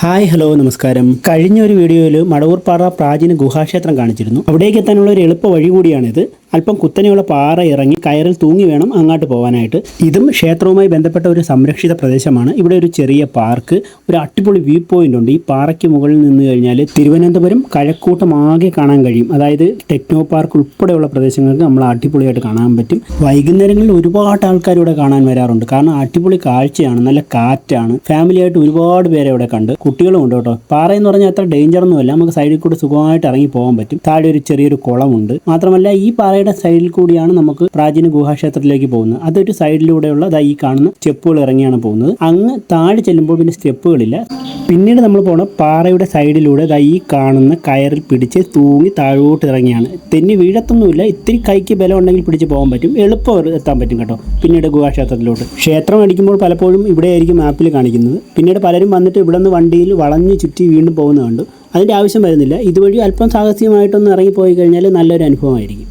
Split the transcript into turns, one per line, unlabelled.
Hi hello നമസ്കാരം. കഴിഞ്ഞ ഒരു വീഡിയോയിൽ മടവൂർപ്പാറ പ്രാചീന ഗുഹാക്ഷേത്രം കാണിച്ചിരുന്നു. അവിടേക്ക് എത്താനുള്ള ഒരു എളുപ്പ വഴി കൂടിയാണിത്. അല്പം കുത്തനെയുള്ള പാറ ഇറങ്ങി കയറിൽ തൂങ്ങി വേണം അങ്ങോട്ട് പോകാനായിട്ട്. ഇതും ക്ഷേത്രവുമായി ബന്ധപ്പെട്ട ഒരു സംരക്ഷിത പ്രദേശമാണ്. ഇവിടെ ഒരു ചെറിയ പാർക്ക്, ഒരു അടിപൊളി വ്യൂ പോയിന്റ് ഉണ്ട്. ഈ പാറയ്ക്ക് മുകളിൽ നിന്ന് കഴിഞ്ഞാൽ തിരുവനന്തപുരം കഴക്കൂട്ടം ആകെ കാണാൻ കഴിയും. അതായത് ടെക്നോ പാർക്ക് ഉൾപ്പെടെയുള്ള പ്രദേശങ്ങൾക്ക് നമ്മൾ അടിപൊളിയായിട്ട് കാണാൻ പറ്റും. വൈകുന്നേരങ്ങളിൽ ഒരുപാട് ആൾക്കാർ ഇവിടെ കാണാൻ വരാറുണ്ട്. കാരണം അടിപൊളി കാഴ്ചയാണ്, നല്ല കാറ്റാണ്. ഫാമിലിയായിട്ട് ഒരുപാട് പേരെ ഇവിടെ കണ്ട്, കുട്ടികളും ഉണ്ട് കേട്ടോ. പാറ എന്ന് പറഞ്ഞാൽ അത്ര ഡേഞ്ചർ ഒന്നുമല്ല, നമുക്ക് സൈഡിൽ കൂടെ സുഖമായിട്ട് ഇറങ്ങി പോകാൻ പറ്റും. താഴെ ഒരു ചെറിയൊരു കുളമുണ്ട്. മാത്രമല്ല ഈ പാറയുടെ സൈഡിൽ കൂടിയാണ് നമുക്ക് പ്രാചീന ഗുഹാക്ഷേത്രത്തിലേക്ക് പോകുന്നത്. അതൊരു സൈഡിലൂടെയുള്ള ഈ കാണുന്ന സ്റ്റെപ്പുകൾ ഇറങ്ങിയാണ് പോകുന്നത്. അങ്ങ് താഴെ ചെല്ലുമ്പോൾ പിന്നെ സ്റ്റെപ്പുകളില്ല. പിന്നീട് നമ്മൾ പോണ പാറയുടെ സൈഡിലൂടെ ഈ കാണുന്ന കയറിൽ പിടിച്ച് തൂങ്ങി താഴോട്ട് ഇറങ്ങിയാണ്. തെന്നി വീഴത്തൊന്നുമില്ല, ഇത്തിരി കൈക്ക് ബലം ഉണ്ടെങ്കിൽ പിടിച്ച് പോകാൻ പറ്റും, എളുപ്പം എത്താൻ പറ്റും കേട്ടോ. പിന്നീട് ഗുഹാക്ഷേത്രത്തിലോട്ട് ക്ഷേത്രം അടിക്കുമ്പോൾ പലപ്പോഴും ഇവിടെ ആയിരിക്കും മാപ്പിൽ കാണിക്കുന്നത്. പിന്നീട് പലരും വന്നിട്ട് ഇവിടെ നിന്ന് വണ്ടിയിൽ വളഞ്ഞ് ചുറ്റി വീണ്ടും പോകുന്നത് കണ്ടു. അതിൻ്റെ ആവശ്യം വരുന്നില്ല. ഇതുവഴി അല്പം സാഹസികമായിട്ടൊന്ന് ഇറങ്ങിപ്പോയി കഴിഞ്ഞാൽ നല്ലൊരു അനുഭവമായിരിക്കും.